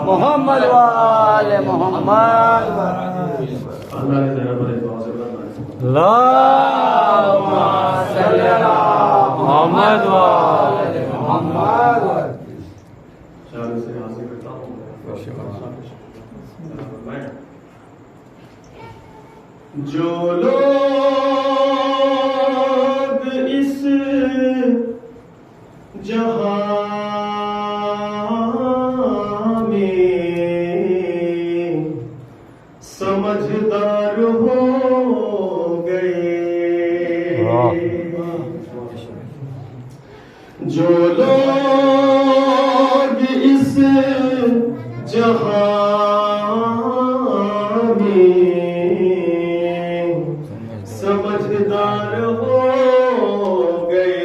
محمد وآل محمد اللهم صل على محمد وآل محمد. جو لوگ اس جہاں میں سمجھدار ہو گئے، جو لوگ اس جہاں سمجھدار ہو گئے،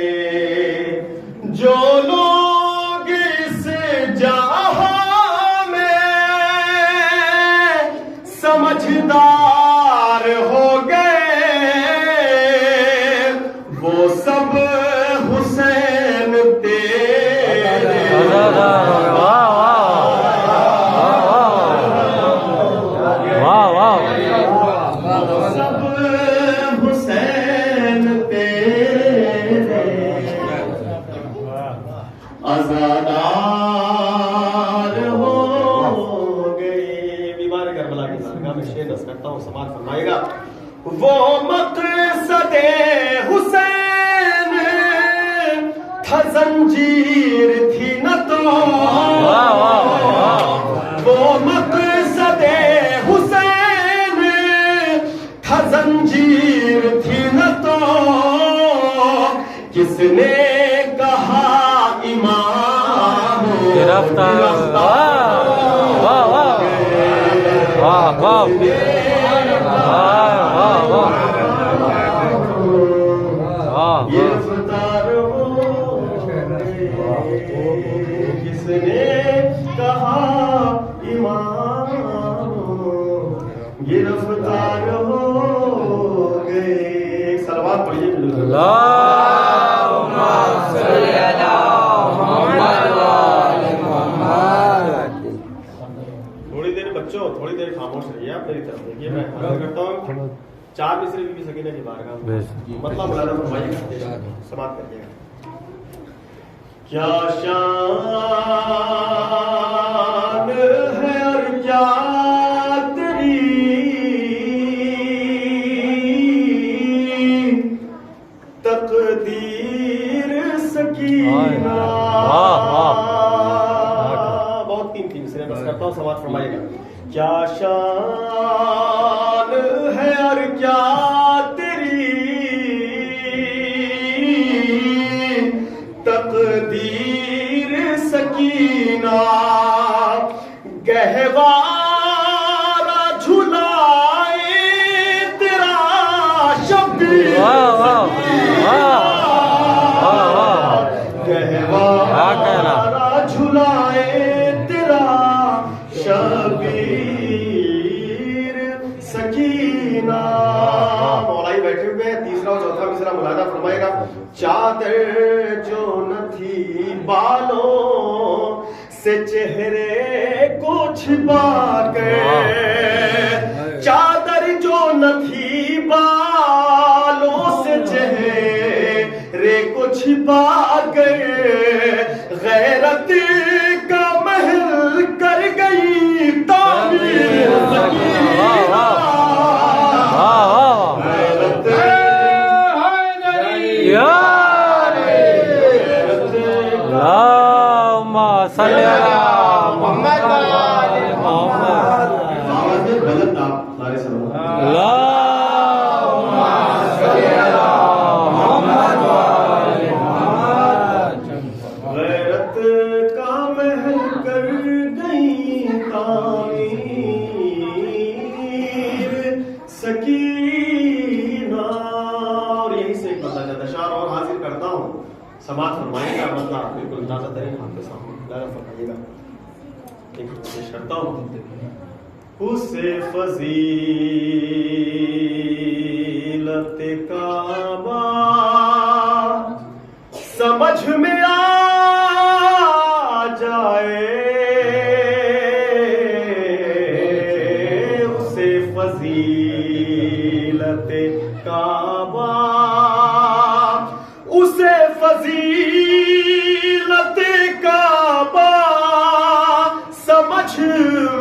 جو لوگ اس جہاں میں سمجھدار ہو گئے، وہ سب حسین تیرے عزادار ہو گئے. بیمار کربلا کی درگاہ میں شعر رس کرتا ہوں، سماعت فرمائے گا. وہ مقصد حسین تھا زنجیر تھی نہ تو، وہ مقصد حسین تھا زنجیر تھی نہ تو، کس نے کہا امام گرفتار. واہ واہ واہ واہ گرفتار ہو گئے، کس نے کہا امام گرفتار ہو گئے. صلوات پڑھیے. تھوڑی دیر خاموش رہیے، آپ میری طرف دیکھیے. میں عرض کرتا ہوں 4 مصرے بی بی سکینہ کی بارگاہ میں مطلب مولانا فرمائیے گا، سماعت کریے گا. کیا شان ہے اور کیا تیری تقدیر سکینہ. بہت قیمتی مصرے بس کرتا ہوں، سماعت فرمائیے گا. کیا شان ہے اور کیا تیری تقدیر سکینہ، گہوارہ جھلائے تیرا شبیر گہوارہ جھلائے تیرا شبیر سکینہ. مولائی بیٹھے ہوئے ہیں. تیسرا اور چوتھا مصرع مولانا فرمائے گا. چادر جو نہ تھی بالوں سے چہرے کو چھپا کر، چادر جو نہ تھی بالوں سے چہرے کو چھپا کر، غیرت کا محل کر گئی تعمیر سکینہ. غیرت اللہم صل علی محمد وآل محمد. آواز میں غلط آپ سارے سنو. اللہم صل علی محمد وآل محمد. غیرت کا محل کر گئی تعمیر سکینہ. اور یہیں سے ایک بندہ جاتا اشعار اور حاضر کرتا ہوں، سماعت فرمائے گا. مطلب بالکل اندازہ ترین آپ کے سامنے دائرہ فرمائیے گا. ایک کوشش کرتا ہوں. اسے فضیلت کعبہ سمجھ میں آ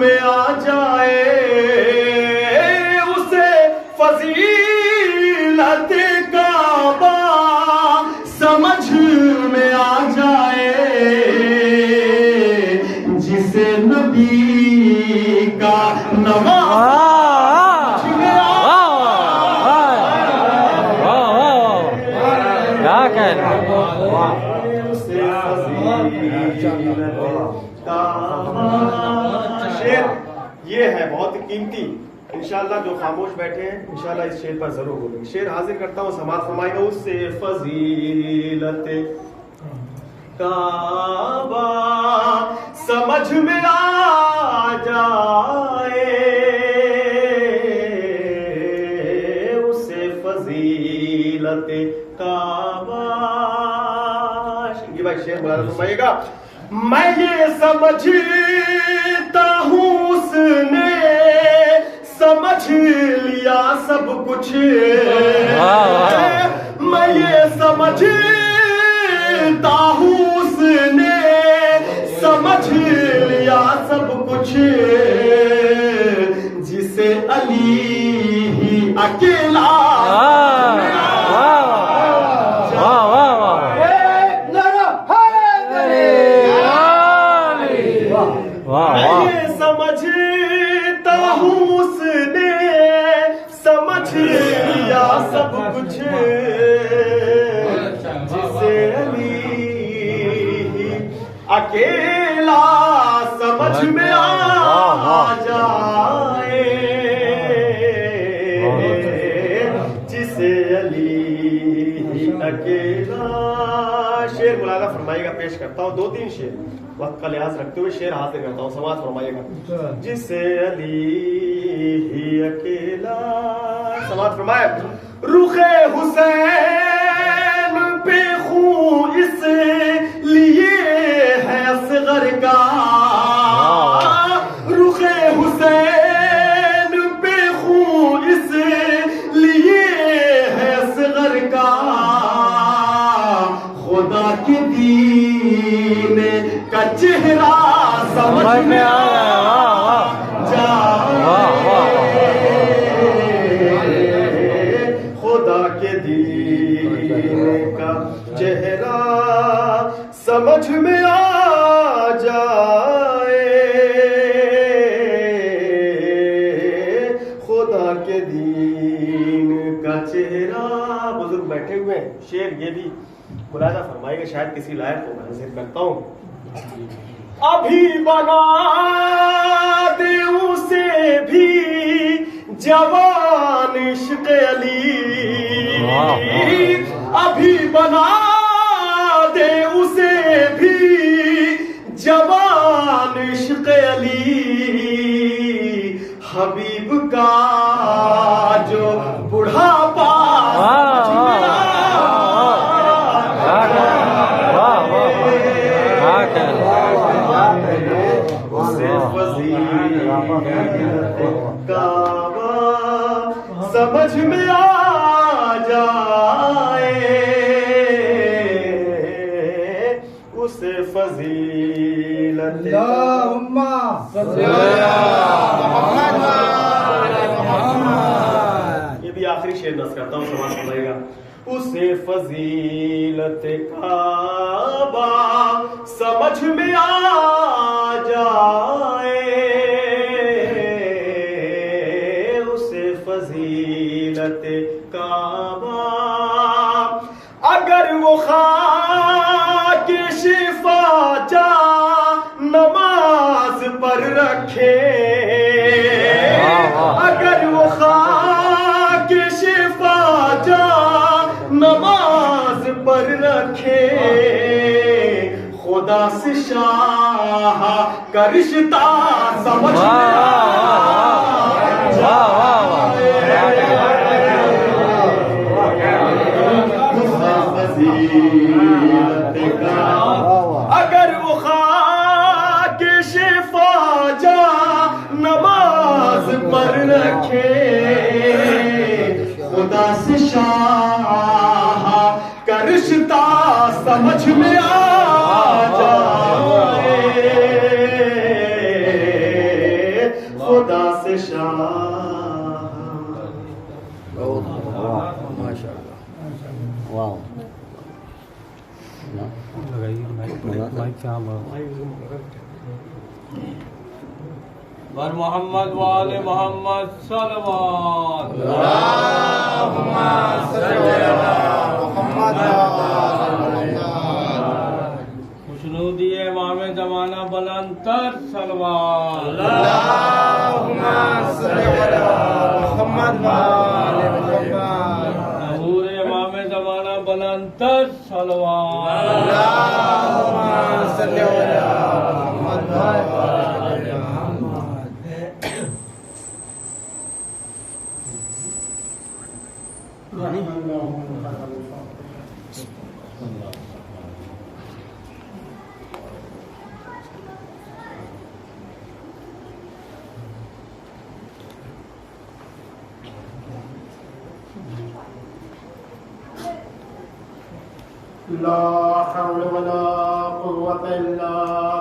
میں آ جائے اسے فضیلت کعبہ سمجھ میں آ جائے جسے نبی کا نواز شعر یہ ہے بہت قیمتی. انشاءاللہ جو خاموش بیٹھے ہیں انشاءاللہ اس شعر پر ضرور بولیں. شعر حاضر کرتا ہوں, سماعت فرمائے گا. اس سے فضیلت کعبہ سمجھ میں آ جائے اسے فضیلت کعبہ. شنگی بھائی شعر بلند فرمائیے گا. میں یہ سمجھتا ہوں اس نے سمجھ لیا سب کچھ. میں یہ سمجھتا ہوں اس نے سمجھ لیا سب کچھ جسے علی ہی اکیلا سمجھتا ہوں اس نے سمجھ لیا سب کچھ جسے علی اکیلا سمجھ میں آ جائے جسے علی اکیلا. شعر ملاحظہ فرمائیے گا. پیش کرتا ہوں 2-3 شعر, وقت کا لحاظ رکھتے ہوئے شعر حاضر کرتا ہوں. سماعت فرمائیے گا. جسے علی ہی اکیلا. سماعت فرمائے. رخ حسین پہ خون اس لیے ہے اصغر کا. رخ حسین پہ خون اس لیے ہے اصغر کا. خدا کے دین کا چہرہ سمجھ میں آ جائے خدا کے دین کا چہرہ سمجھ میں آ جائے خدا کے دین کا چہرہ. بزرگ بیٹھے ہوئے ہیں. شعر یہ بھی ملاحظہ فرمائے گا, شاید کسی لائق کو میں ذکر کرتا ہوں. ابھی بنا دے اسے بھی جوان عشق علی. ابھی بنا دے اسے بھی جوان عشق علی. حبیب کا جو بڑھاپا سمجھ میں آ جائے اسے فضیلت. اللہم صلی اللہ. یہ بھی آخری شعر نص کرتا ہوں, سماعت فرمائیے گا. اسے فضیلت کعبہ سمجھ میں آ جائے اسے فضیلت کعبہ. اگر وہ خاک شفا جا نماز پر رکھے. اگر وہ خاک شفا جا نماز پر رکھے. خدا سے شاہ کا رشتہ سمجھ میں اگر وہ خاک شفا جا نماز پر رکھے. خدا سے شاہ کا رشتہ سمجھ میں آ جائے کیا بر محمد وآل محمد صلوات اللهم صل على محمد خوشنودی امام زمانہ بلند تر صلوات اللهم صل على محمد وآل محمد ظہور امام زمانہ بلند تر صلوات اللهم صل على محمد وآل محمد لا حول ولا قوة إلا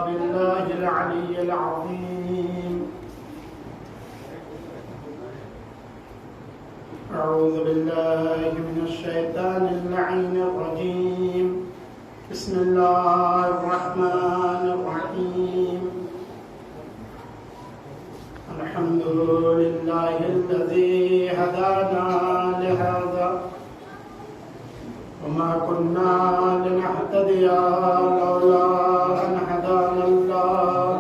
بالله العلي العظيم أعوذ بالله من الشيطان اللعين الرجيم بسم الله الرحمن الرحيم الحمد لله الذي هدانا لهذا وما كنا لنهتدي لولا أن هدانا الله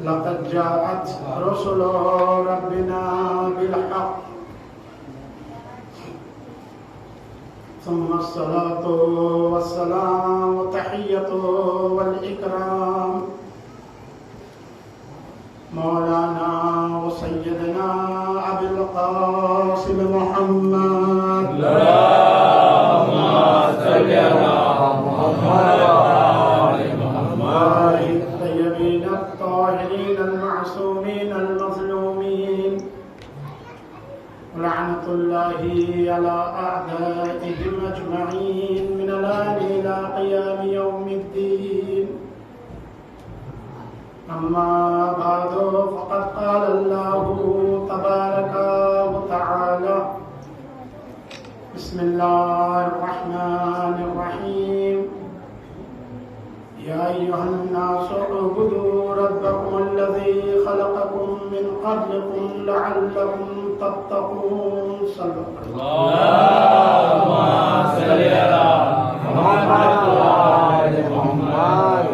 لقد جاءت رسل ربنا بالحق ثم الصلاة والسلام والتحية والإكرام مولانا وسيدنا أبي القاسم محمد اللهم صل على محمد وآل محمد الطيبين الطاهرين المعصومين المظلومين ولعنة الله على أعدائهم أجمعين من الآن إلى قيام يوم الدين أما بعد فقد قال الله تبارك وتعالى بسم الله الرحمن الرحيم يا أيها الناس اعبدوا ربكم الذي خلقكم من قبلكم لعلكم تتقون صدق اللهم صل على محمد وآل محمد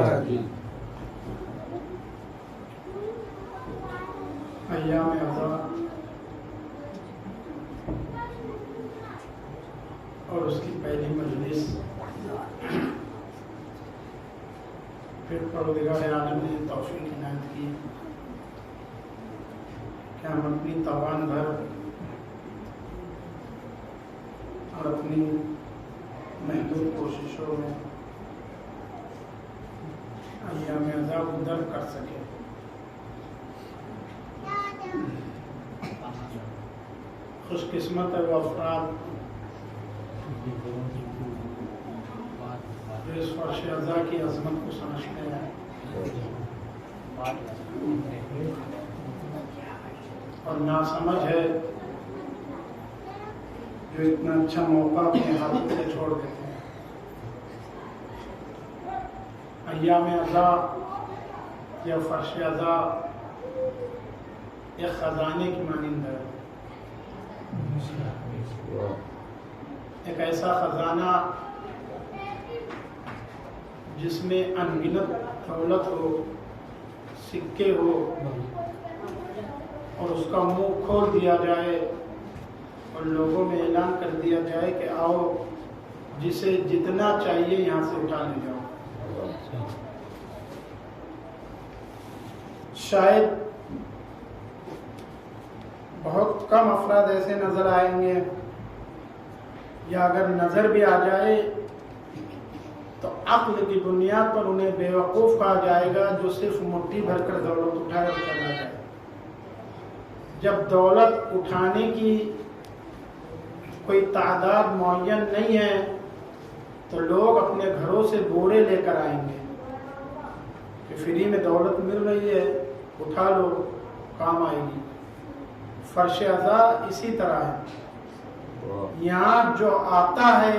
ایام عزا اور اس کی پہلی مجلس پھر پروردگار عالم نے توفیق عنایت کی کہ ہم اپنی توان بھر اور اپنی محدود کوششوں میں ایام عزا کو درک کر سکے. خوش قسمت ہے وہ افراد جو اس فرش عزا کی عظمت کو سمجھتے ہیں اور ناسمجھ ہے جو اتنا اچھا موقع اپنے ہاتھوں سے چھوڑ دیتے ہیں. ایام عزا یا فرش عزا ایک خزانے کی مانند ہے، ایک ایسا خزانہ جس میں انگنت دولت ہو، سکے ہو، اور اس کا منہ کھول دیا جائے اور لوگوں میں اعلان کر دیا جائے کہ آؤ جسے جتنا چاہیے یہاں سے اٹھا لے جاؤ. شاید بہت کم افراد ایسے نظر آئیں گے، یا اگر نظر بھی آ جائے تو عقل کی بنیاد پر انہیں بیوقوف کہا جائے گا جو صرف مٹھی بھر کر دولت اٹھائے اور چلا جائے. جب دولت اٹھانے کی کوئی تعداد معین نہیں ہے تو لوگ اپنے گھروں سے بورے لے کر آئیں گے کہ فری میں دولت مل رہی ہے، اٹھا لو، کام آئے گی. فرش عزا اسی طرح ہے. یہاں جو آتا ہے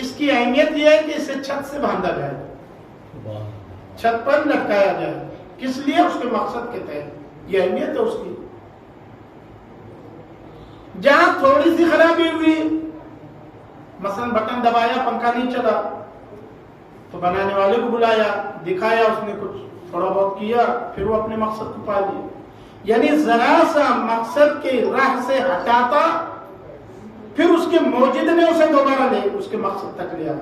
اس کی اہمیت یہ ہے کہ اسے چھت سے باندھا جائے، چھت پر لٹکایا جائے. کس لیے؟ اس کے مقصد کے تحت. یہ اہمیت ہے اس کی. جہاں تھوڑی سی خرابی ہوئی، مثلا بٹن دبایا پنکھا نہیں چلا، تو بنانے والے کو بلایا، دکھایا، اس نے کچھ تھوڑا بہت کیا، پھر وہ اپنے مقصد کو پا لیا. یعنی ذرا سا مقصد کے راہ سے ہٹاتا، پھر اس کے موجد نے اسے دوبارہ لے اس کے مقصد تک لیا.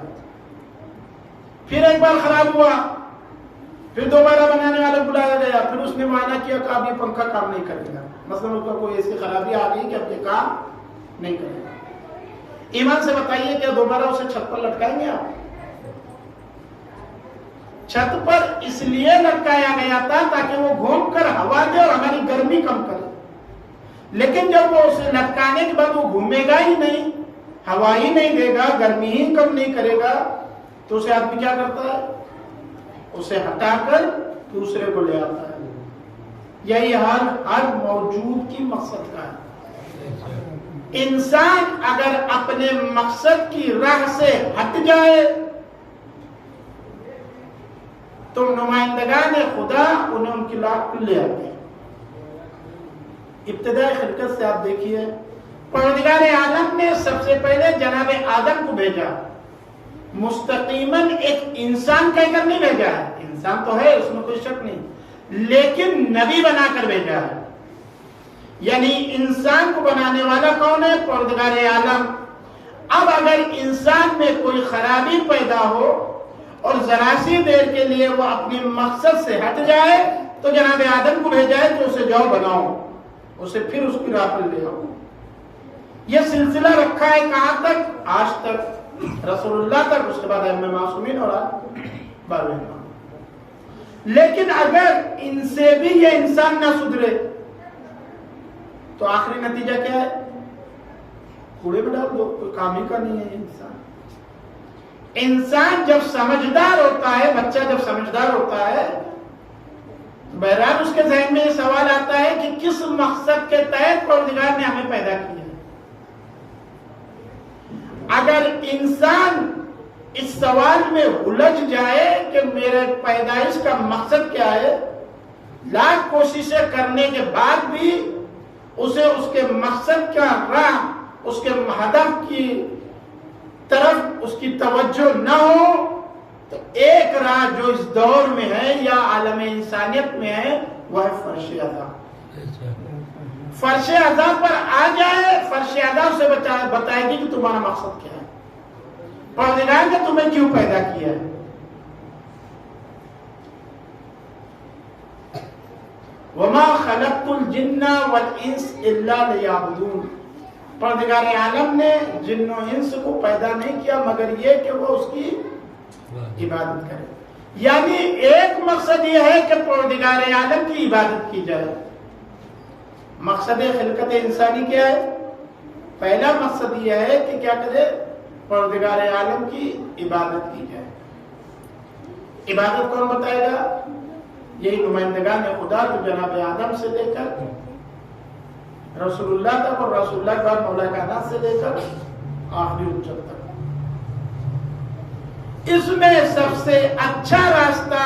پھر ایک بار خراب ہوا، پھر دوبارہ بنانے والے بلایا گیا، پھر اس نے معائنہ کیا کہ اب یہ پنکھا کام نہیں کرے گا. مثلا اس کا کوئی ایسی خرابی آ گئی کہ اب یہ کام نہیں کرے گا. ایمان سے بتائیے کیا دوبارہ اسے چھت پر لٹکائیں گے آپ؟ چھت پر اس لیے لٹکایا گیا تھا تاکہ وہ گھوم کر ہوا دے اور ہماری گرمی کم کرے. لیکن جب وہ اسے لٹکانے کے بعد وہ گھومے گا ہی نہیں، ہوا ہی نہیں دے گا، گرمی ہی کم نہیں کرے گا، تو اسے آدمی کیا کرتا ہے؟ اسے ہٹا کر دوسرے کو لے آتا ہے. یہی حال ہر موجود کی مقصد کا ہے. انسان اگر اپنے مقصد کی راہ سے ہٹ جائے تو نمائندگان خدا انہیں ان کی لاٹ پر لے آتے ہیں. ابتدائی خلقت سے آپ دیکھیے، پروردگار عالم نے سب سے پہلے جناب آدم کو بھیجا، مستقیماً ایک انسان کہہ کر نہیں بھیجا ہے. انسان تو ہے، اس میں کوئی شک نہیں، لیکن نبی بنا کر بھیجا ہے. یعنی انسان کو بنانے والا کون ہے؟ پروردگار عالم. اب اگر انسان میں کوئی خرابی پیدا ہو اور ذرا سی دیر کے لیے وہ اپنے مقصد سے ہٹ جائے تو جناب آدم کو بھیجا ہے کہ اسے جاؤ بناؤ، اسے پھر اس کی راہ پر لے آؤ. یہ سلسلہ رکھا ہے کہاں تک؟ آج تک، رسول اللہ تک، اس کے بعد ائمہ معصومین اور آج 12 امام. لیکن اگر ان سے بھی یہ انسان نہ سدھرے تو آخری نتیجہ کیا ہے؟ کوڑے میں ڈال دو، کوئی کام ہی کا نہیں ہے انسان. انسان جب سمجھدار ہوتا ہے، بچہ جب سمجھدار ہوتا ہے، بہرحال اس کے ذہن میں یہ سوال آتا ہے کہ کس مقصد کے تحت پروردگار نے ہمیں پیدا کیا. اگر انسان اس سوال میں الجھ جائے کہ میرے پیدائش کا مقصد کیا ہے، لاکھ کوششیں کرنے کے بعد بھی اسے اس کے مقصد کا راہ، اس کے ہدف کی طرف اس کی توجہ نہ ہو، تو ایک راہ جو اس دور میں ہے یا عالم انسانیت میں ہے وہ ہے فرش ادا. فرش ادا پر آ جائے، فرش ادا اسے بتائے گی کہ تمہارا مقصد کیا ہے، پروردگار نے تمہیں کیوں پیدا کیا ہے. وَمَا خَلَقْتُ الْجِنَّ وَالْإِنسَ إِلَّا لِيَعْبُدُونَ. پروردگار عالم نے جن و انس کو پیدا نہیں کیا مگر یہ کہ وہ اس کی عبادت کرے. یعنی ایک مقصد یہ ہے کہ پروردگار عالم کی عبادت کی جائے. مقصد خلقت انسانی کیا ہے؟ پہلا مقصد یہ ہے کہ کیا کرے؟ پروردگار عالم کی عبادت کی جائے. عبادت کون بتائے گا؟ یہی نمائندگان خدا جو جناب آدم سے لے کر رسول اللہ تک اور رسول اللہ کے بعد مولا کائنات سے لے کر آخری حجت تک. اس میں سب سے اچھا راستہ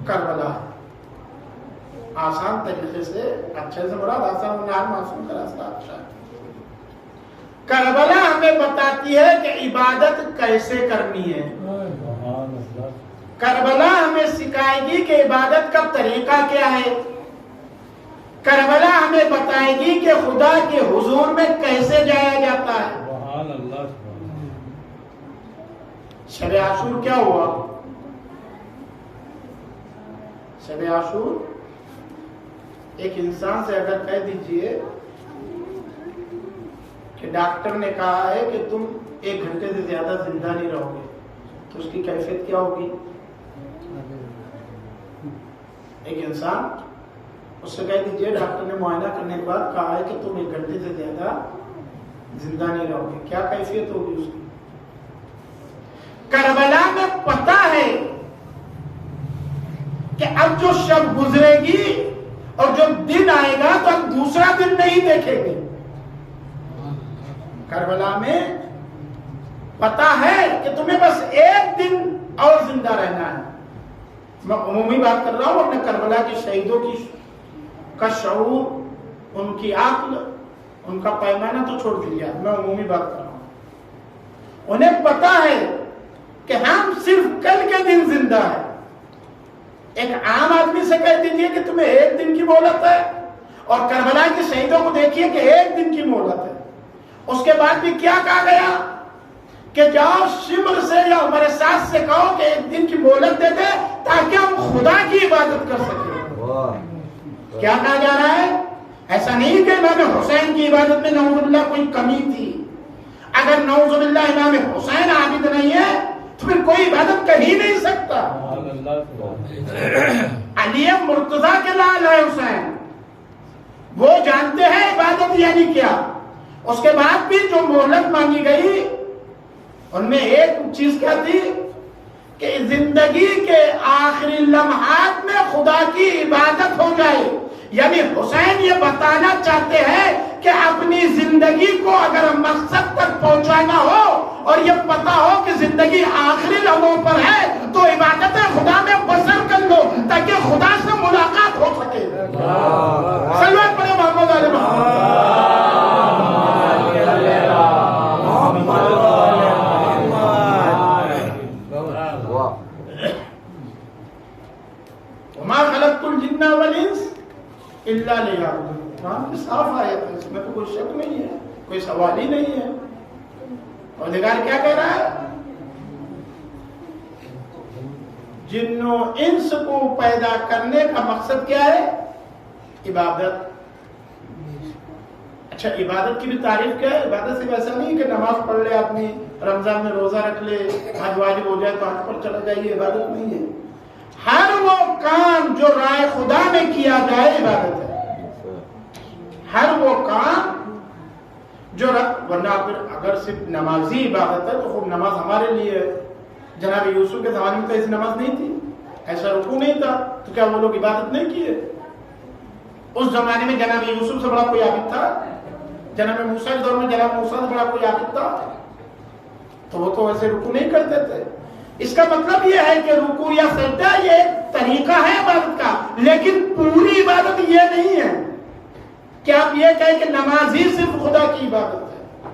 کربلا ہے. آسان طریقے سے، اچھے سے مراد آسان معصوم کا راستہ اچھا ہے. کربلا ہمیں بتاتی ہے کہ عبادت کیسے کرنی ہے. کربلا ہمیں سکھائے گی کہ عبادت کا طریقہ کیا ہے. کربلا ہمیں بتائے گی کہ خدا کے حضور میں کیسے جایا جاتا ہے. شب عاشور کیا ہوا؟ شب عاشور ایک انسان سے اگر کہہ دیجئے کہ ڈاکٹر نے کہا ہے کہ تم 1 گھنٹے سے زیادہ زندہ نہیں رہو گے، تو اس کی کیفیت کیا ہوگی؟ ایک انسان، اس سے کہہ دیجئے ڈاکٹر نے معائنہ کرنے کے بعد کہا ہے کہ تم 1 گھنٹے سے زیادہ زندہ نہیں رہو گے، کیا کیفیت ہوگی اس کی؟ کربلا میں پتہ ہے کہ اب جو شب گزرے گی اور جو دن آئے گا تو ہم دوسرا دن نہیں دیکھیں گے. کربلا میں پتا ہے کہ تمہیں بس ایک دن اور زندہ رہنا ہے. میں عمومی بات کر رہا ہوں، اپنے کربلا کے شہیدوں کا شعور، ان کی عقل، ان کا پیمانہ تو چھوڑ دیا، میں عمومی بات کر رہا ہوں. انہیں پتا ہے کہ ہم صرف کل کے دن زندہ ہیں. ایک عام آدمی سے کہہ دیجئے کہ تمہیں ایک دن کی مہلت ہے، اور کربلا کے شہیدوں کو دیکھیے کہ ایک دن کی مہلت ہے. اس کے بعد بھی کیا کہا گیا کہ جاؤ شمر سے یا ہمارے ساتھ سے کہو کہ ایک دن کی مہلت دے دے تاکہ ہم خدا کی عبادت کر سکیں. کیا کہا جا رہا ہے؟ ایسا نہیں کہ امام حسین کی عبادت میں نعوذ باللہ کوئی کمی تھی. اگر نعوذ باللہ امام حسین عابد نہیں ہے تو پھر کوئی عبادت کر ہی نہیں سکتا. علی مرتضیٰ کے لال ہے حسین، وہ جانتے ہیں عبادت یعنی کیا. اس کے بعد بھی جو مہلت مانگی گئی ان میں ایک چیز کیا تھی کہ زندگی کے آخری لمحات میں خدا کی عبادت ہو جائے. یعنی حسین یہ بتانا چاہتے ہیں کہ اپنی زندگی کو اگر مقصد تک پہنچانا ہو اور یہ پتا ہو کہ زندگی آخری لمحوں پر ہے تو عبادت خدا میں بسر کر لو تاکہ خدا سے ملاقات ہو سکے. صلوات پڑھیں محمد علی وما خلقت الجن والانس الا لیعبدون. قرآن کی صاف آیت ہے، اس میں تو کوئی شک نہیں ہے، کوئی سوال ہی نہیں ہے. اور نگار کیا کہہ رہا ہے؟ جن و انس کو پیدا کرنے کا مقصد کیا ہے؟ عبادت. اچھا عبادت کی بھی تعریف کیا ہے؟ عبادت صرف ایسا نہیں کہ نماز پڑھ لے آدمی، رمضان میں روزہ رکھ لے، حج واجب ہو جائے تو حج پر چلا جائے، یہ عبادت نہیں ہے. ہر وہ کام جو رائے خدا میں کیا جائے عبادت ہے. ہر وہ کام جو ورنہ پھر اگر صرف نمازی عبادت ہے تو خوب نماز ہمارے لیے ہے. جناب یوسف کے زمانے میں تو ایسی نماز نہیں تھی، ایسا رکوع نہیں تھا، تو کیا وہ لوگ عبادت نہیں کیے؟ اس زمانے میں جناب یوسف سے بڑا کوئی عابد تھا؟ جناب موسیٰ کے دور میں جناب موسیٰ سے بڑا کوئی عابد تھا؟ تو وہ تو ایسے رکوع نہیں کرتے تھے. اس کا مطلب یہ ہے کہ رکوع یا سجدہ یہ ایک طریقہ ہے عبادت کا، لیکن پوری عبادت یہ نہیں ہے کہ آپ یہ کہیں کہ نماز ہی صرف خدا کی عبادت ہے.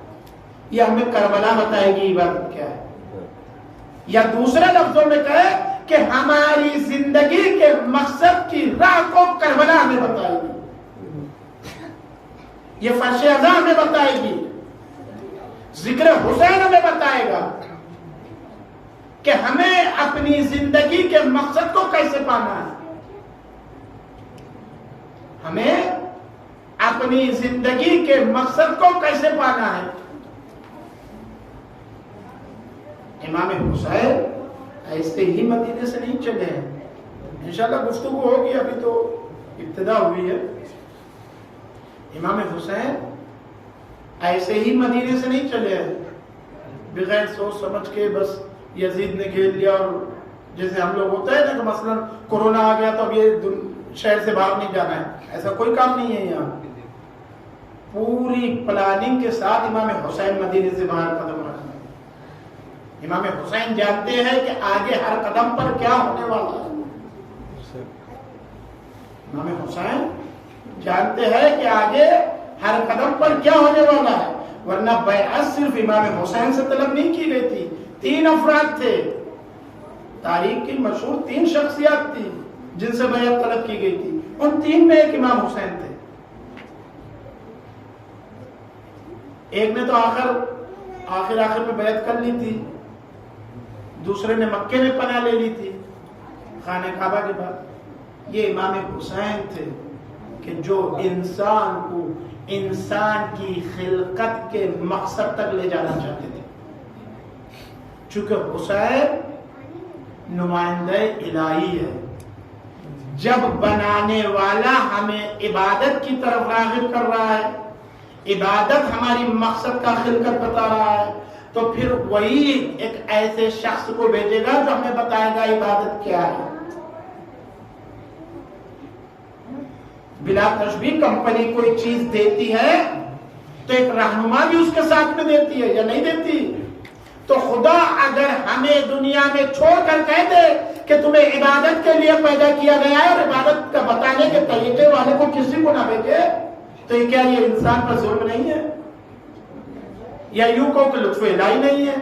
یہ ہمیں کربلا بتائے گی عبادت کیا ہے، یا دوسرے لفظوں میں کہے کہ ہماری زندگی کے مقصد کی راہ کو کربلا ہمیں بتائے گی. یہ فرش ازاں ہمیں بتائے گی، ذکر حسین ہمیں بتائے گا کہ ہمیں اپنی زندگی کے مقصد کو کیسے پانا ہے. ہمیں اپنی زندگی کے مقصد کو کیسے پانا ہے. امام حسین ایسے ہی مدینے سے نہیں چلے ہیں. انشاءاللہ گفتگو ہوگی، ابھی تو ابتدا ہوئی ہے. امام حسین ایسے ہی مدینے سے نہیں چلے ہیں بغیر سوچ سمجھ کے. بس یزید نے گھیر لیا اور جیسے ہم لوگ ہوتا ہے نا کہ مثلا کورونا آ گیا تو اب یہ شہر سے باہر نہیں جانا ہے، ایسا کوئی کام نہیں ہے. یہاں پوری پلاننگ کے ساتھ امام حسین مدینے سے باہر قدم رکھنا ہے. امام حسین جانتے ہیں کہ آگے ہر قدم پر کیا ہونے والا ہے. امام حسین جانتے ہیں کہ آگے ہر قدم پر کیا ہونے والا ہے. ورنہ بیعت صرف امام حسین سے طلب نہیں کی گئی تھی. 3 افراد تھے، تاریخ کی مشہور 3 شخصیات تھی جن سے بیعت طلب کی گئی تھی. ان 3 میں ایک امام حسین تھے. ایک نے تو آخر میں بیعت کر لی تھی، دوسرے نے مکے میں پناہ لے لی تھی خانہ کعبہ کے بعد. یہ امام حسین تھے کہ جو انسان کو انسان کی خلقت کے مقصد تک لے جانا چاہتے تھے. چونکہ حسین نمائندہ الہی ہے، جب بنانے والا ہمیں عبادت کی طرف راغب کر رہا ہے، عبادت ہماری مقصد کا خلقت بتا رہا ہے، تو پھر وہی ایک ایسے شخص کو بھیجے گا جو ہمیں بتائے گا عبادت کیا ہے. بلا تشبیہ کمپنی کوئی چیز دیتی ہے تو ایک رہنما بھی اس کے ساتھ میں دیتی ہے یا نہیں دیتی. تو خدا اگر ہمیں دنیا میں چھوڑ کر کہہ دے کہ تمہیں عبادت کے لیے پیدا کیا گیا ہے اور عبادت کا بتانے کے طریقے والے کو کسی کو نہ بھیجے، تو یہ کیا یہ انسان پر ظلم نہیں ہے؟ یا یوں کو کہ لطف الہی نہیں ہے؟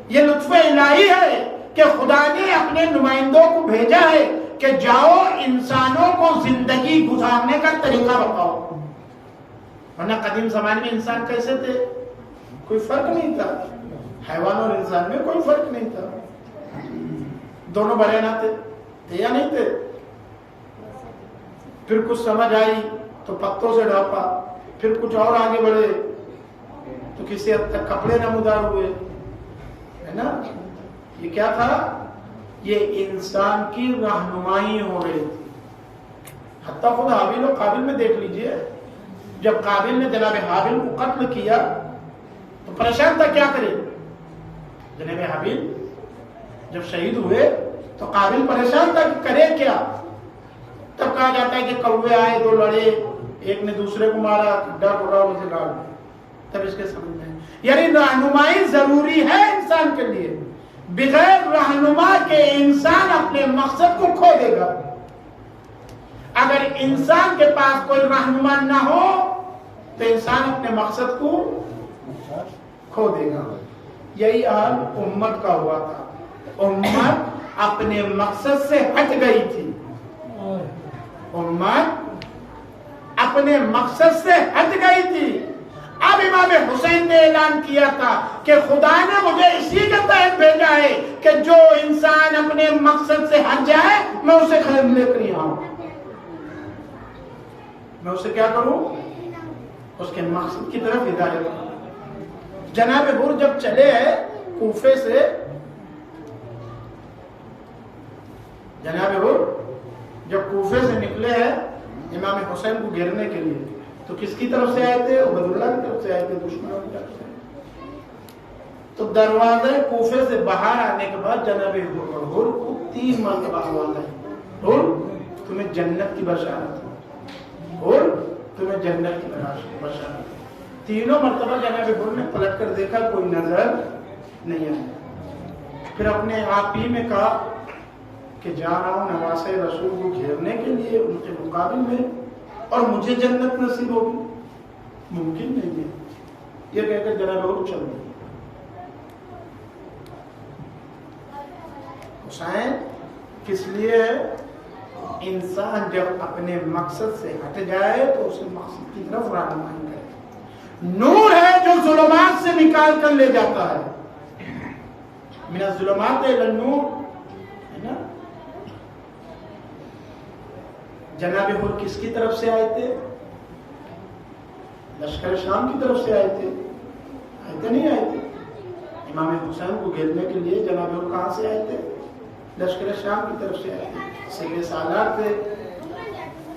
یہ لطف الہی ہے کہ خدا نے اپنے نمائندوں کو بھیجا ہے کہ جاؤ انسانوں کو زندگی گزارنے کا طریقہ بتاؤ۔ ورنہ قدیم زمانے میں انسان کیسے تھے؟ کوئی فرق نہیں تھا، حیوان اور انسان میں کوئی فرق نہیں تھا، دونوں برہنہ تھے یا نہیں تھے؟ پھر کچھ سمجھ آئی تو پتوں سے ڈھانپا، پھر کچھ اور آگے بڑھے تو کسی حد تک کپڑے نمودار ہوئے، ہے نا؟ یہ کیا تھا؟ یہ انسان کی رہنمائی ہو رہی تھی۔ حتیٰ خود حابیل و قابل میں دیکھ لیجئے، جب قابل نے جناب حابیل کو قتل کیا تو پریشان تھا کیا کرے؟ جناب حابیل جب شہید ہوئے تو قابل پریشان تھا کہ کرے کیا؟ تب کہا جاتا ہے کہ کوے آئے، دو لڑے، ایک نے دوسرے کو مارا، کھڈا ٹوٹا اسے ڈال دیا، تب اس کے سمجھ میں یعنی رہنمائی ضروری ہے انسان کے لیے۔ بغیر رہنما کے انسان اپنے مقصد کو کھو دے گا۔ اگر انسان کے پاس کوئی رہنما نہ ہو تو انسان اپنے مقصد کو کھو دے گا۔ یہی حال امت کا ہوا تھا، امت اپنے مقصد سے ہٹ گئی تھی، امت اپنے مقصد سے ہٹ گئی تھی۔ اب امام حسین نے اعلان کیا تھا کہ خدا نے مجھے اسی کے تحت بھیجا ہے کہ جو انسان اپنے مقصد سے ہٹ جائے میں اسے خرید لے کر یہاں آؤں، میں اسے کیا کروں؟ اس کے مقصد کی طرف ہدایت کروں۔ جناب حر جب چلے ہیں کوفے سے، جناب حر جب کوفے سے نکلے ہیں امام حسین کو گھیرنے کے لیے، تو کس کی طرف سے آئے تھے؟ عبید اللہ کی طرف سے آئے تھے، دشمنوں کی طرف سے۔ تو دروازے کوفے سے باہر آنے کے بعد جناب حر کو 3 مرتبہ آواز آئی، حر تمہیں جنت کی بشارت ہے، حر تمہیں جنت کی بشارت ہے۔ تینوں مرتبہ جناب حر نے پلٹ کر دیکھا، کوئی نظر نہیں آیا۔ پھر اپنے آپ ہی میں کہا کہ جا رہا ہوں نواسے رسول کو گھیرنے کے لیے ان کے مقابل میں، اور مجھے جنت نصیب ہوگی، ممکن نہیں ہے۔ یہ کہہ کر جناب حر چل گئے۔ حسین کس لیے ہے؟ انسان جب اپنے مقصد سے ہٹ جائے تو اسے مقصد کی طرف رہنمائی کرے۔ نور ہے جو ظلمات سے نکال کر لے جاتا ہے، من الظلمات الی النور، ہے نا؟ جناب حر کس کی طرف سے آئے تھے؟ لشکر شام کی طرف سے آئے تھے، نہیں آئے تھے؟ امام حسین کو گھیرنے کے لیے جناب حر کہاں سے آئے تھے؟ لشکر شام کی طرف سے آئے تھے۔ سیرے سالار تھے،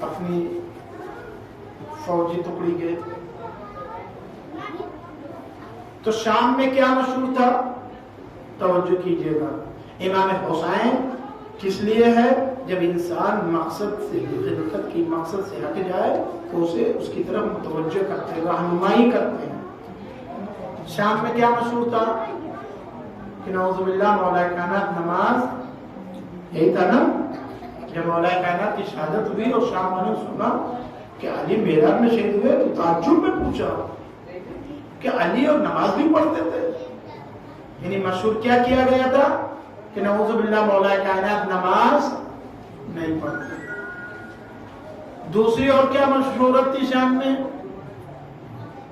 اپنی فوجی ٹکڑی کے۔ تو شام میں کیا مشہور تھا؟ توجہ کیجئے گا، امام حسین کس لیے ہے؟ جب انسان مقصد سے، خلقت کی مقصد سے ہٹ جائے تو اسے اس کی طرف متوجہ کرتے ہیں، رہنمائی کرتے ہیں۔ شام میں کیا مشہور تھا؟ کہ نعوذ باللہ مولا کائنات نماز، یہی تھا نا؟ جب مولا کائنات کی شہادت ہوئی اور شام نے سنا کہ علی میراج میں شہید ہوئے تو تعجب میں پوچھا کہ علی اور نماز بھی پڑھتے تھے؟ یعنی مشہور کیا کیا گیا تھا کہ نعوذ باللہ مولا کائنات نماز نہیں پڑھتے۔ دوسری اور کیا مشہورت تھی شام میں؟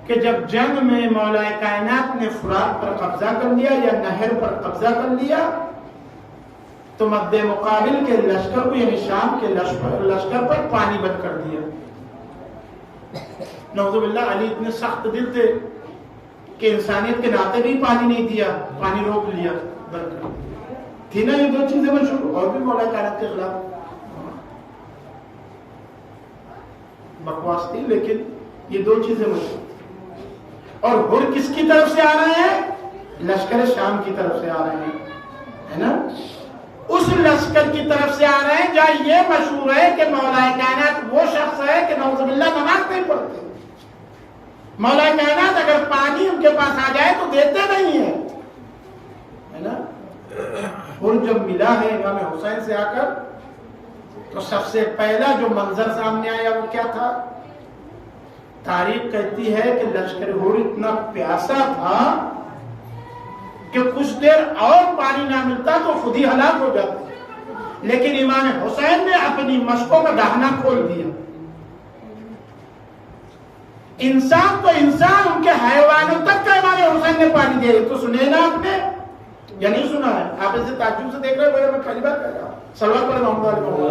کہ جب جنگ میں مولا کائنات نے فرات پر قبضہ کر لیا یا نہر پر قبضہ کر لیا تو مد مقابل کے لشکر کو، یعنی شام کے لشکر پر پانی بند کر دیا۔ نعوذ باللہ علی اتنے سخت دل تھے کہ انسانیت کے ناطے بھی پانی نہیں دیا، پانی روک لیا، بند کر دیا۔ تھی نا یہ 2 چیزیں مشہور، اور بھی مولا کائنات کے خلاف بکواس تھی، لیکن یہ 2 چیزیں مشہور۔ اور حر کس کی طرف سے آ رہے ہیں؟ لشکر شام کی طرف سے آ رہے ہیں، ہے نا؟ اس لشکر کی طرف سے آ رہے ہیں جہاں یہ مشہور ہے کہ مولا کائنات وہ شخص ہے کہ نعوذ باللہ نماز نہیں پڑھتے۔ مولا کائنات اگر پانی ان کے پاس آ جائے تو دیتے نہیں ہیں، اور جب ملا ہے امام حسین سے آ کر تو سب سے پہلا جو منظر سامنے آیا وہ کیا تھا؟ تاریخ کہتی ہے کہ لشکر ہور اتنا پیاسا تھا کہ کچھ دیر اور پانی نہ ملتا تو خود ہی ہلاک ہو جاتا، لیکن امام حسین نے اپنی مشکوں کا دہنا کھول دیا۔ انسان تو انسان، ان کے حیوانوں تک کا امام حسین نے پانی دیا۔ تو سنے نا آپ نے یا نہیں سنا ہے؟ آپ اسے تعجب سے دیکھ رہے ہیں، میں پہلی بار کہہ رہا ہوں۔ صلوات پڑھیں محمد علی محمد۔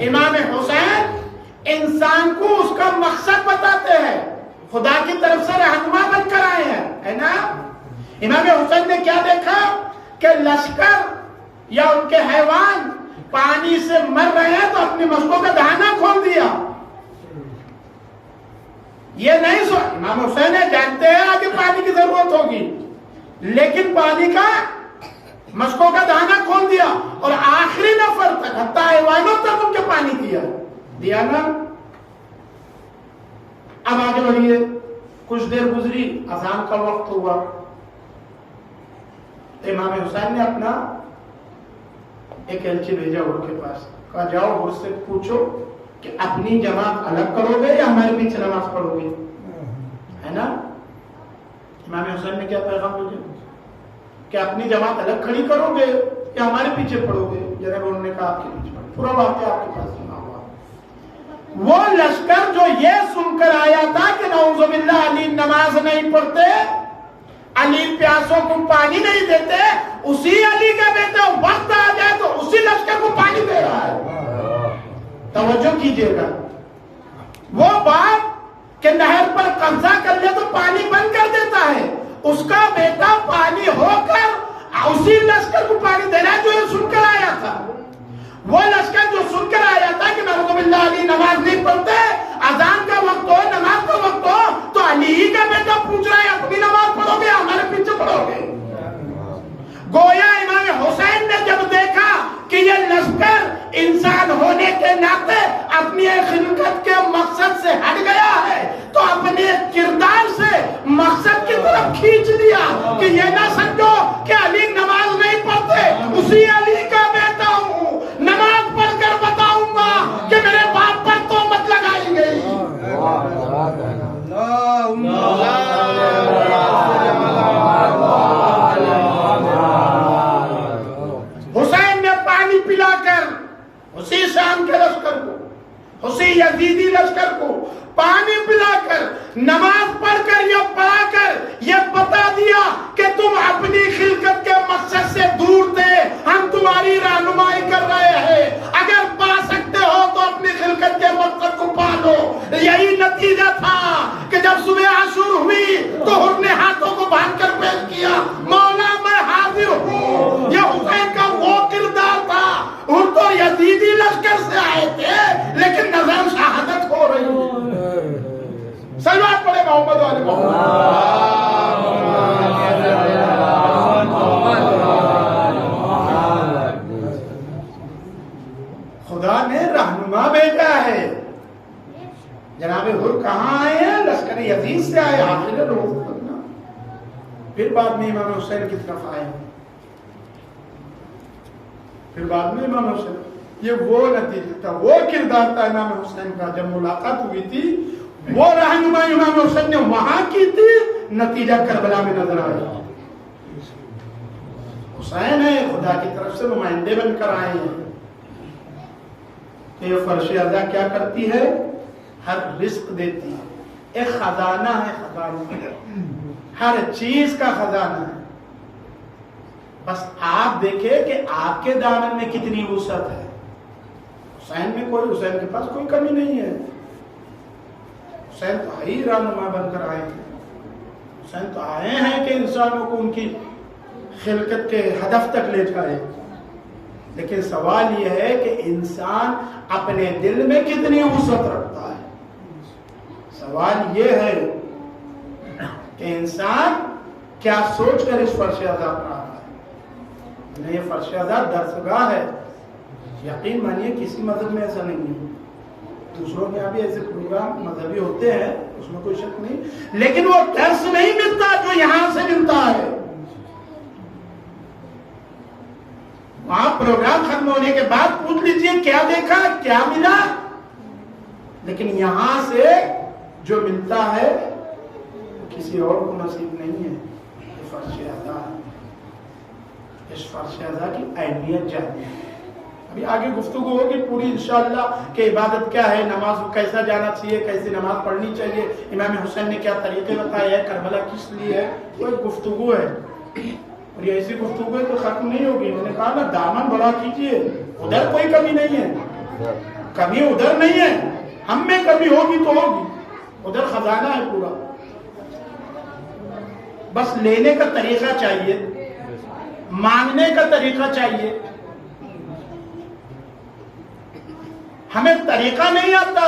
امام حسین انسان کو اس کا مقصد بتاتے ہیں، خدا کی طرف سے رہنما بن کر آئے ہیں، ہے نا؟ امام حسین نے کیا دیکھا کہ لشکر یا ان کے حیوان پانی سے مر رہے ہیں تو اپنی مشکوں کا دہانہ کھول دیا۔ یہ نہیں سو امام حسین جانتے ہیں آگے پانی کی ضرورت ہوگی، لیکن پانی کا مشکوں کا دہانہ کھول دیا اور آخری نفر تک، حتیٰ حیوانوں تک ان کے پانی دیا نا۔ اب آگے بڑھیے، کچھ دیر گزری، اذان کا وقت ہوا، امام حسین نے اپنا ایک ایلچی بھیجا اور کے پاس، کہا جاؤ اور سے پوچھو کہ اپنی جماعت الگ کرو گے یا ہمارے پیچھے نماز پڑھو گے، ہے نا؟ امام حسین نے کیا پیغام بھیجا کہ اپنی جماعت الگ کھڑی کرو گے یا ہمارے پیچھے پڑھو گے؟ جناب انہوں نے کہا آپ کے پیچھے پڑھو۔ پورا واقعہ آپ کے پاس سنا ہوا۔ وہ لشکر جو یہ سن کر آیا تھا کہ نعوذ باللہ علی نماز نہیں پڑھتے، علی پیاسوں کو پانی نہیں دیتے، اسی علی کا بیٹا وقت آ جائے تو اسی لشکر کو پانی دے رہا ہے۔ توجہ کیجئے گا، وہ باپ کہ نہر پر قبضہ کر لے تو پانی بند کر دیتا ہے، اس کا بیٹا پانی ہو کر اسی لشکر کو پانی دے رہا ہے جو یہ سن کر آیا تھا۔ وہ لشکر جو سن کر آیا تھا کہ نعوذ باللہ علی نماز نہیں پڑھتے، اذان کا وقت ہو، نماز کا وقت ہو، تو علی ہی کا بیٹا پوچھ رہا ہے اپنی نماز پڑھو گے ہمارے پیچھے پڑھو گے؟ گویا امام حسین نے جب دیکھا کہ یہ لشکر انسان ہونے کے ناطے اپنی خلقت کے مقصد سے ہٹ گیا ہے تو اپنے کردار سے مقصد کی طرف کھینچ لیا کہ یہ نہ سمجھو کہ علی نماز نہیں پڑھتے، اسی علی کا بیٹا ہوں، نماز پڑھ کر بتاؤں گا کہ میرے باپ پر تہمت لگائی گئی۔ حسین نے پانی پلا کر اسی شام کے لشکر کو، اسی یزیدی لشکر کو پانی پلا کر، نماز پڑھ کر، یہ پڑھا کر یہ بتا دیا کہ تم اپنی خلقت کے مقصد سے دور تھے، ہم تمہاری رہنمائی کر رہے ہیں، اگر پا سکتے ہو تو اپنی خلقت کے مقصد کو پا لو۔ یہی نتیجہ تھا کہ جب صبح عاشور ہوئی تو حر نے ہاتھوں کو باندھ کر پیش کیا، مولا میں حاضر ہوں۔ یہ حسین کا وہ کردار تھا، حر تو یزیدی لشکر سے آئے تھے لیکن نظر شہادت ہو رہی ہے۔ صلوات پڑھے محمد علی محمد۔ خدا نے رہنما بھیجا ہے۔ جناب حر کہاں آئے ہیں؟ لشکر یزید سے آئے، آخر روز کرنا، پھر بعد میں امام حسین کی طرف آئے، پھر بعد میں امام حسین۔ یہ وہ نتیجہ تھا، وہ کردار تھا امام حسین کا۔ جب ملاقات ہوئی تھی وہ رہنمائی امام حسین نے وہاں کی تھی، نتیجہ کربلا میں نظر آیا۔ حسین ہے خدا کی طرف سے نمائندے بن کر آئے ہیں۔ کہ یہ فرش ادا کیا کرتی ہے؟ ہر رزق دیتی ہے، ایک خزانہ ہے، خزانہ ہر چیز کا خزانہ ہے۔ بس آپ دیکھیں کہ آپ کے دامن میں کتنی وسعت ہے۔ حسین کے پاس کوئی کمی نہیں ہے۔ حسین تو ہی رہنما بن کر آئے ہیں، حسین تو آئے ہیں کہ انسانوں کو ان کی خلقت کے ہدف تک لے جائے۔ لیکن سوال یہ ہے کہ انسان اپنے دل میں کتنی وسعت رکھتا ہے۔ سوال یہ ہے کہ انسان کیا سوچ کر اس فرش عزا پر آتا ہے۔ یہ فرش عزا درسگاہ ہے، یقین مانیے کسی مذہب میں ایسا نہیں ہے۔ دوسروں کے یہاں بھی ایسے پروگرام مذہبی ہوتے ہیں، اس میں کوئی شک نہیں، لیکن وہ درس نہیں ملتا جو یہاں سے ملتا ہے۔ وہاں پروگرام ختم ہونے کے بعد پوچھ لیجئے کیا دیکھا، کیا ملا، لیکن یہاں سے جو ملتا ہے کسی اور کو نصیب نہیں ہے۔ یہ فرش ادا ہے، اس فرش ادا کی اہمیت جانیں۔ ابھی آگے گفتگو ہوگی پوری انشاءاللہ کہ عبادت کیا ہے، نماز کو کیسا جانا چاہیے، کیسے نماز پڑھنی چاہیے، امام حسین نے کیا طریقے بتائے ہیں، کربلا کس لیے ہے، وہ ایک گفتگو ہے، اور یہ ایسی گفتگو ہے تو ختم نہیں ہوگی۔ میں نے کہا نا دامن بڑا کیجئے، ادھر کوئی کمی نہیں ہے، کمی ادھر نہیں ہے، ہم میں کمی ہوگی تو ہوگی، ادھر خزانہ ہے پورا، بس لینے کا طریقہ چاہیے، مانگنے کا طریقہ چاہیے۔ ہمیں طریقہ نہیں آتا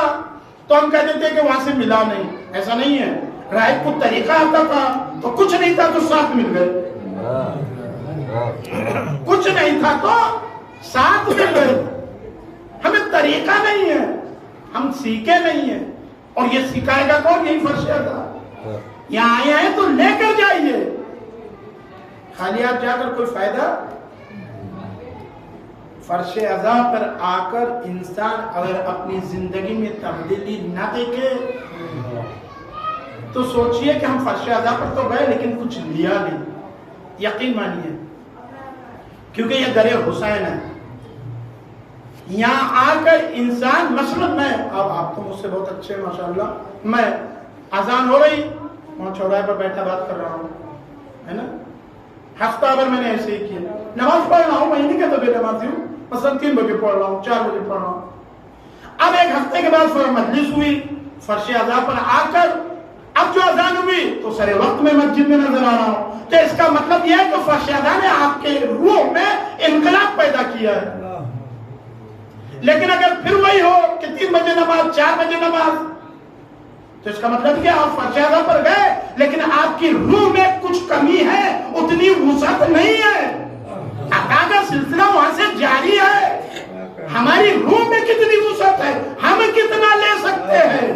تو ہم کہہ دیتے کہ وہاں سے ملا نہیں، ایسا نہیں ہے۔ راہب کو طریقہ آتا تھا تو کچھ نہیں تھا تو ساتھ مل گئے، کچھ نہیں تھا تو ساتھ مل گئے۔ ہمیں طریقہ نہیں ہے، ہم سیکھے نہیں ہیں، اور یہ سکھائے گا کون؟ یہی فرش ادا۔ یہاں آئے ہیں تو لے کر جائیے، خالی آپ جا کر کوئی فائدہ۔ فرش ادا پر آ کر انسان اگر اپنی زندگی میں تبدیلی نہ دیکھے تو سوچئے کہ ہم فرش ادا پر تو گئے لیکن کچھ لیا نہیں۔ یقین مانیے، کیونکہ یہ در حسین ہے۔ یہاں آ کر انسان، مثلا میں، اب آپ تو مجھ سے بہت اچھے ماشاءاللہ، میں اذان ہو رہی وہاں چوراہے پر بیٹھا بات کر رہا ہوں، ہے نا، ہفتہ بھر میں نے ایسے ہی کیا، نماز پڑھ رہا ہوں، مہینے کے تو بے نمازی ہوں، مثلا 3 بجے پڑھ رہا ہوں، 4 بجے پڑھ رہا ہوں۔ اب ایک ہفتے کے بعد مجلس ہوئی، فرش اذان پر آ کر اب جو اذان ہوئی تو سر وقت میں مسجد میں نظر آ رہا ہوں، تو اس کا مطلب یہ ہے کہ فرش اذان نے آپ کے روح میں انقلاب پیدا کیا ہے۔ لیکن اگر پھر وہی ہو کہ 3 بجے نماز، 4 بجے نماز، تو اس کا مطلب کیا؟ آپ فرش اذان پر گئے لیکن آپ کی روح میں کچھ کمی ہے، اتنی وسعت نہیں ہے، عطا کا سلسلہ وہاں سے جاری ہے۔ ہماری روح میں کتنی وسعت ہے، ہم کتنا لے سکتے ہیں؟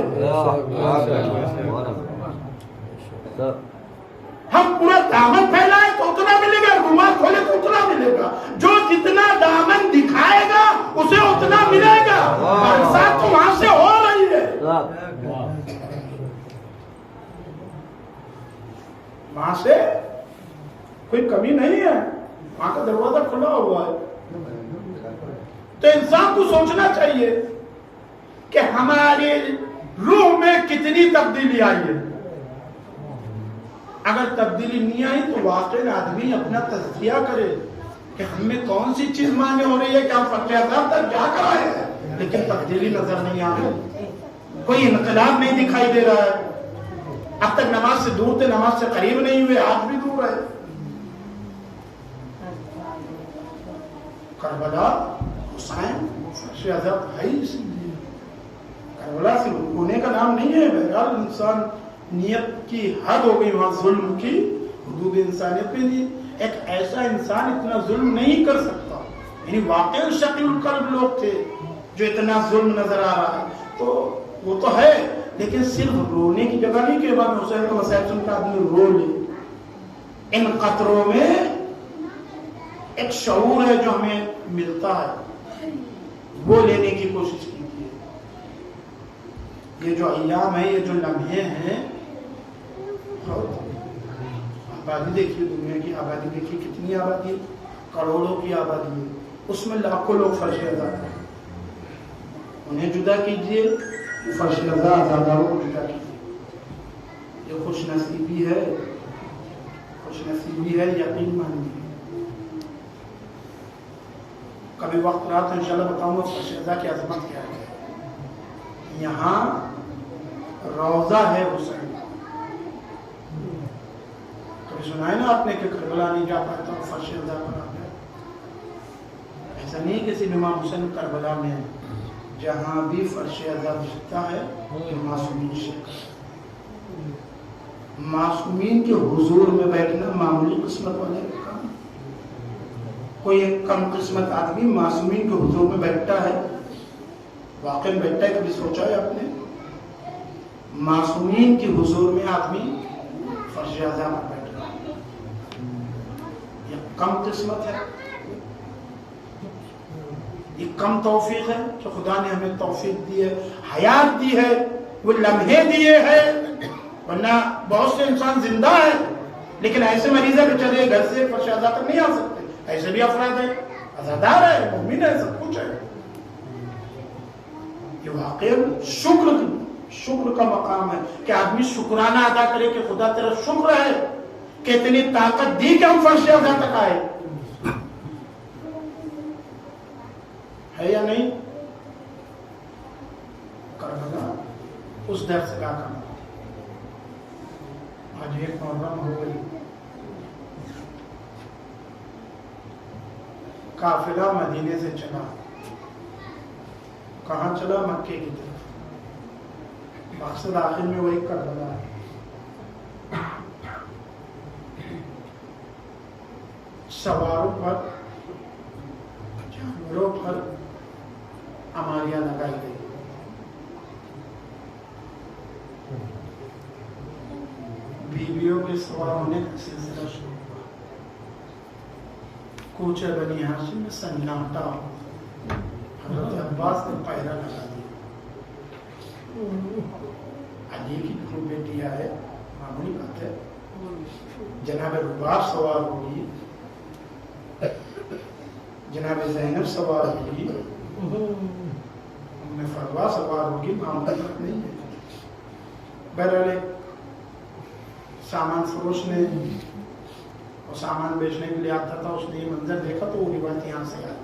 ہم پورا دامن پھیلائے تو اتنا ملے گا، رومال کھولے تو اتنا ملے گا، جو جتنا دامن دکھائے گا اسے اتنا ملے گا۔ برسات تو وہاں سے ہو رہی ہے، وہاں سے کوئی کمی نہیں ہے، وہاں کا دروازہ کھلا ہوا ہے۔ تو انسان کو سوچنا چاہیے کہ ہماری روح میں کتنی تبدیلی آئی ہے۔ اگر تبدیلی نہیں آئی تو واقعی آدمی اپنا تزکیہ کرے کہ ہم میں کون سی چیز مانے ہو رہی ہے کہ ہم فرش اذان تک جا کر آئے ہیں لیکن تبدیلی نظر نہیں آ رہی، کوئی انقلاب نہیں دکھائی دے رہا ہے۔ اب تک نماز سے دور تھے، نماز سے قریب نہیں ہوئے، آج بھی دور ہے۔ کربلا حسین فرش اذان ہے، اس لیے کربلا سے ہونے کا نام نہیں ہے۔ بہرحال انسان نیت کی حد ہو گئی، وہاں ظلم کی حدود انسانیت پہ نہیں۔ ایک ایسا انسان اتنا ظلم نہیں کر سکتا، یعنی واقعی شکل القلب لوگ تھے جو اتنا ظلم نظر آ رہا ہے، تو وہ تو ہے، لیکن صرف رونے کی جگہ نہیں کہ امام حسین کا مسائل سن کے آدمی رو لے۔ ان قطروں میں ایک شعور ہے جو ہمیں ملتا ہے، وہ لینے کی کوشش کیجیے۔ یہ جو ایام ہے، یہ جو لمحے ہیں، آبادی دیکھیے، دنیا کی آبادی دیکھیے، کتنی آبادی، کروڑوں کی آبادی ہے، اس میں لاکھوں لوگ فرش اذان کریں، انہیں جدا کیجیے، فرش اذان عزاداروں کو جدا کیجیے۔ یہ خوش نصیبی ہے، خوش نصیبی ہے، یقین مانیے۔ کبھی وقت رہا تو انشاءاللہ بتاؤں گا فرش اذان کی عظمت کیا ہے۔ یہاں روضہ ہے حسین، کبھی سنا ہے نا آپ نے کہ کربلا نہیں جا پاتا فرش اذان پر آ گیا؟ ایسا نہیں کہ صرف امام حسین کربلا میں ہے، جہاں بھی فرش اذان دکھتا ہے کہ معصومین شرکت، معصومین کے حضور میں بیٹھنا معمولی قسمت والے کام۔ کوئی ایک کم قسمت آدمی معصومین کے حضور میں بیٹھتا ہے، واقعی بیٹھا ہے، کبھی سوچا ہے آپ نے؟ معصومین کی حضور میں آدمی فرش اعظم پر بیٹھ رہا ہے، یہ کم قسمت ہے، یہ کم توفیق ہے جو خدا نے ہمیں توفیق دی ہے، حیات دی ہے، وہ لمحے دیے ہیں، ورنہ بہت سے انسان زندہ ہے لیکن ایسے مریض ہے کہ چلے گھر سے فرش اعظم تک نہیں آ سکتے، ایسے بھی افراد ہیں، عزادار ہے، مومن ہے، سب کچھ ہے۔ یہ واقعی شکر کا مقام ہے کہ آدمی شکرانہ ادا کرے کہ خدا تیرا شکر ہے کہ اتنی طاقت دی کہ ہم فرش اعظم تک آئے، ہے یا نہیں؟ کربلا اس درس کا کام، آج ایک محرم ہو گئی، قافلہ مدینے سے چلا، کہاں چلا؟ مکے کی طرف، مقصد آخر میں وہی کربلا ہے۔ سواروں پر، جانوروں پر اماریاں لگائی گئی، بیویوں کے سوار ہونے کا سلسلہ شروع ہوا، کوچے بنی ہاشم میں سناٹا، حضرت عباس نے پہرا لگا دیا، علی کی دو بیٹیاں ہے، معمولی بات ہے، جناب رباب سوار ہوگی، جناب زینب سوار ہوگی، ام فروا سوار ہوگی، معمولی بات نہیں ہے۔ بہرحال ایک سامان فروش نے اور سامان بیچنے کے لیے آتا تھا، اس نے یہ منظر دیکھا تو وہی بات یہاں سے آئی،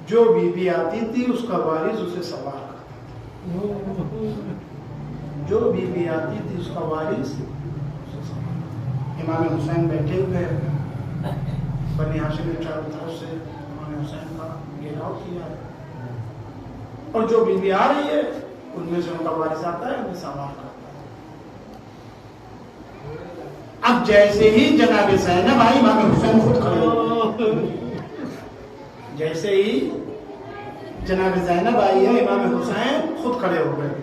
جو بی بی آتی تھی اس کا وارث اسے سوار کرتا تھا، جو بی بی آتی تھی اس کا وارث اسے سوار کرتا۔ امام حسین بیٹھے ہوئے، بنی ہاشم نے چاروں طرف سے امام حسین کا گھیراؤ کیا ہے، اور جو بی بی آ رہی ہے ان میں سے ان کا وارث آتا ہے، انہیں سوار کرتا ہے۔ اب جیسے ہی جناب زینب آئی، امام حسین خود کھڑے ہوئے، جیسے ہی جناب زینب آئی ہے امام حسین خود کھڑے ہو گئے،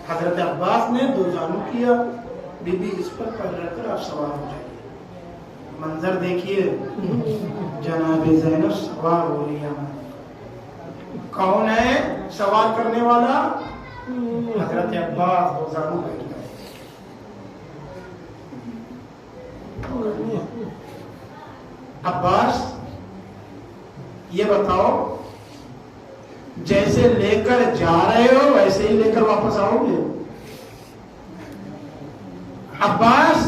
حضرت عباس نے دو جانو کیا، بی بی اس پر رکھ کر آپ سوار ہو جائیے۔ منظر دیکھیے، جناب زینب سوار ہو رہی ہے، کون ہے سوار کرنے والا؟ حضرت عباس دو جانو بیٹھ گئے۔ عباس یہ بتاؤ، جیسے لے کر جا رہے ہو ویسے ہی لے کر واپس آؤ گے؟ عباس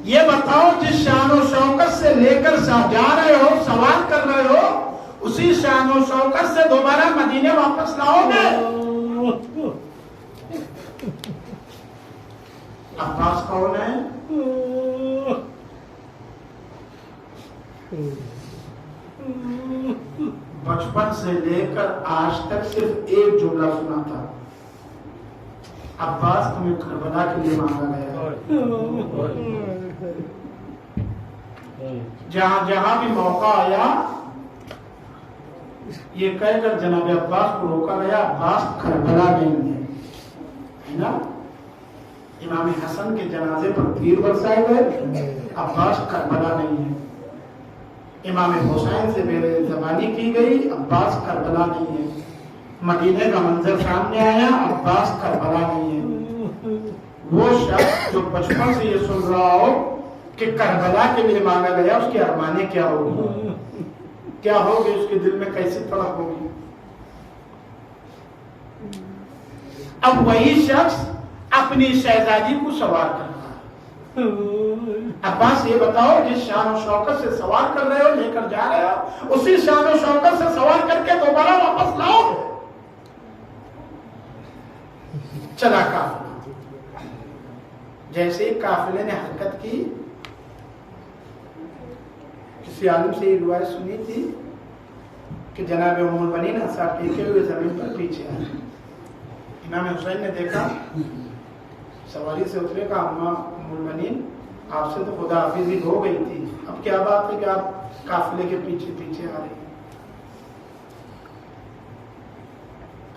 یہ بتاؤ، جس شان و شوکت سے لے کر جا رہے ہو، سوار کر رہے ہو، اسی شان و شوکت سے دوبارہ مدینے واپس لاؤ گے؟ عباس کون ہے؟ بچپن سے لے کر آج تک صرف ایک جملہ سنا تھا، عباس تمہیں کربلا کے لیے مانگا گیا۔ جہاں جہاں بھی موقع آیا یہ کہہ کر جناب عباس کو روکا گیا، عباس کربلا نہیں ہے نا؟ امام حسن کے جنازے پر تیر برسائے گئے، عباس کربلا نہیں ہے۔ امام حسین سے میرے زبانی کی گئی، عباس کربلا نہیں ہے۔ مدینے کا منظر سامنے آیا، عباس کربلا نہیں ہے۔ وہ شخص جو بچپن سے یہ سن رہا ہو کہ کربلا کے لیے مانگا گیا، اس کی ارمانیں کیا ہوگی، کیا ہوگی، اس کے دل میں کیسی تڑپ ہوگی۔ اب وہی شخص اپنی شہزادی کو سوار کر رہا ہے۔ عباس یہ بتاؤ، جس شان و شوکت سے سوار کر رہے ہو، لے کر جا رہے ہو، اسی شان و شوکت سے سوار کر کے دوبارہ واپس لاؤ گے؟ چلا قافلہ، جیسے ہی قافلے نے حرکت کی، کسی عالم سے یہ روایت سنی تھی کہ جناب ام المؤمنین صاحب ٹیکے ہوئے زمین پر پیچھے آئے، امام حسین نے دیکھا، سواری سے اترے گا، اما ام المؤمنین آپ سے تو خدا حافظی ہو گئی تھی، اب کیا بات ہے کہ آپ قافلے کے پیچھے پیچھے آ رہی ہیں؟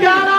11